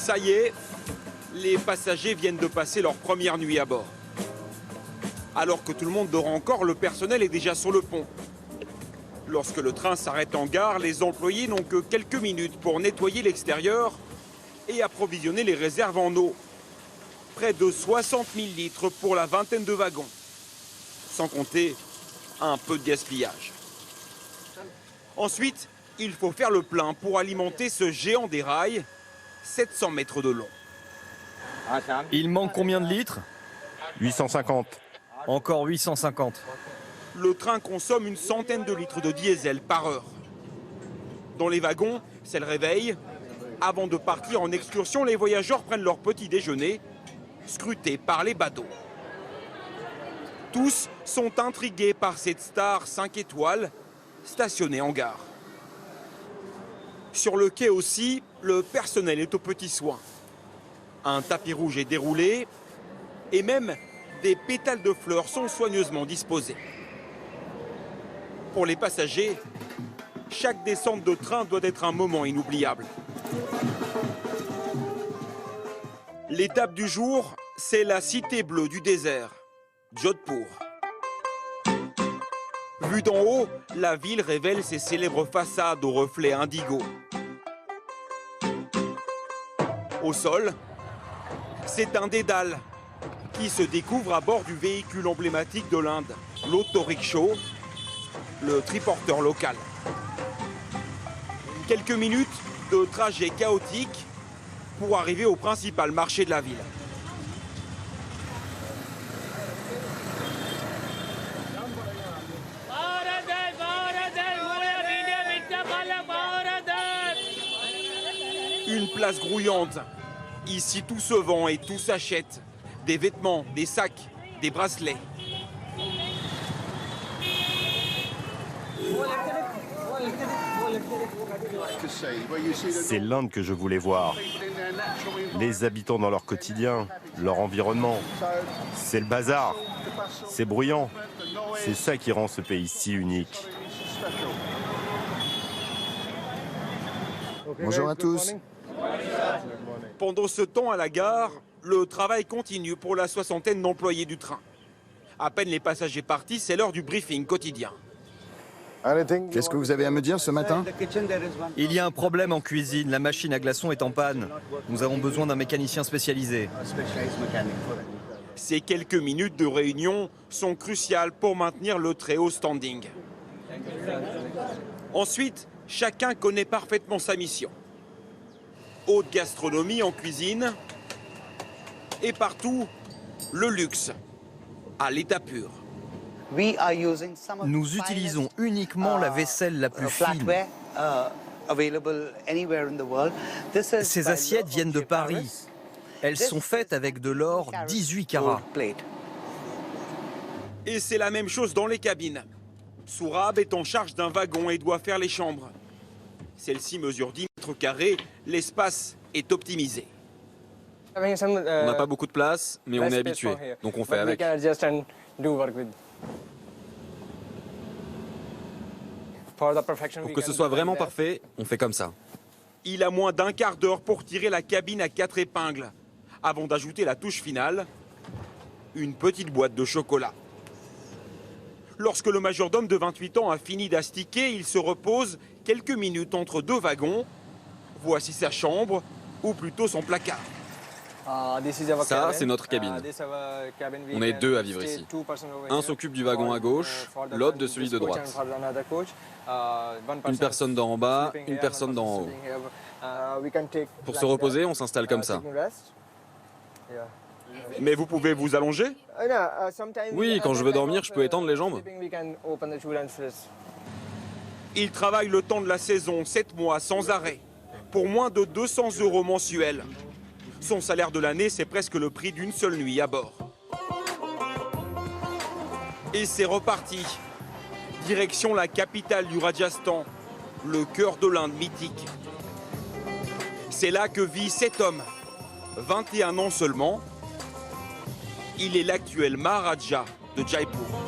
Ça y est, les passagers viennent de passer leur première nuit à bord. Alors que tout le monde dort encore, le personnel est déjà sur le pont. Lorsque le train s'arrête en gare, les employés n'ont que quelques minutes pour nettoyer l'extérieur et approvisionner les réserves en eau. Près de 60 000 litres pour la vingtaine de wagons. Sans compter un peu de gaspillage. Ensuite, il faut faire le plein pour alimenter ce géant des rails, 700 mètres de long. Il manque combien de litres? 850. Encore 850. Le train consomme une centaine de litres de diesel par heure. Dans les wagons, c'est le réveil. Avant de partir en excursion, les voyageurs prennent leur petit déjeuner, scrutés par les badauds. Tous sont intrigués par cette star 5 étoiles stationnée en gare. Sur le quai aussi, le personnel est aux petits soins. Un tapis rouge est déroulé et même des pétales de fleurs sont soigneusement disposés. Pour les passagers, chaque descente de train doit être un moment inoubliable. L'étape du jour, c'est la cité bleue du désert, Jodhpur. Vue d'en haut, la ville révèle ses célèbres façades aux reflets indigo. Au sol, c'est un dédale qui se découvre à bord du véhicule emblématique de l'Inde, l'autorickshaw, le triporteur local. Quelques minutes de trajet chaotique pour arriver au principal marché de la ville. Une place grouillante. Ici, tout se vend et tout s'achète. Des vêtements, des sacs, des bracelets. C'est l'Inde que je voulais voir. Les habitants dans leur quotidien, leur environnement. C'est le bazar. C'est bruyant. C'est ça qui rend ce pays si unique. Bonjour à tous. Pendant ce temps, à la gare, le travail continue pour la soixantaine d'employés du train. À peine les passagers partis, c'est l'heure du briefing quotidien. Qu'est-ce que vous avez à me dire ce matin? Il y a un problème en cuisine, la machine à glaçons est en panne. Nous avons besoin d'un mécanicien spécialisé. Ces quelques minutes de réunion sont cruciales pour maintenir le très haut standing. Ensuite, chacun connaît parfaitement sa mission. Haute gastronomie en cuisine et partout, le luxe à l'état pur. Nous utilisons uniquement la vaisselle la plus fine. Ces assiettes viennent de Paris. Elles sont faites avec de l'or 18 carats. Et c'est la même chose dans les cabines. Sourab est en charge d'un wagon et doit faire les chambres. Celle-ci mesure 10 mètres carrés, l'espace est optimisé. On n'a pas beaucoup de place, mais on est habitué, donc on fait avec. Pour que ce soit vraiment parfait, on fait comme ça. Il a moins d'un quart d'heure pour tirer la cabine à 4 épingles, avant d'ajouter la touche finale, une petite boîte de chocolat. Lorsque le majordome de 28 ans a fini d'astiquer, il se repose quelques minutes entre deux wagons. Voici sa chambre, ou plutôt son placard. Ça, c'est notre cabine. On est deux à vivre ici. Un s'occupe du wagon à gauche, l'autre de celui de droite. Une personne d'en en bas, une personne d'en haut. Pour se reposer, on s'installe comme ça. Mais vous pouvez vous allonger? Oui, quand je veux dormir, je peux étendre les jambes. Il travaille le temps de la saison, 7 mois, sans arrêt, pour moins de 200 € mensuels. Son salaire de l'année, c'est presque le prix d'une seule nuit à bord. Et c'est reparti. Direction la capitale du Rajasthan, le cœur de l'Inde mythique. C'est là que vit cet homme, 21 ans seulement. Il est l'actuel Maharaja de Jaipur.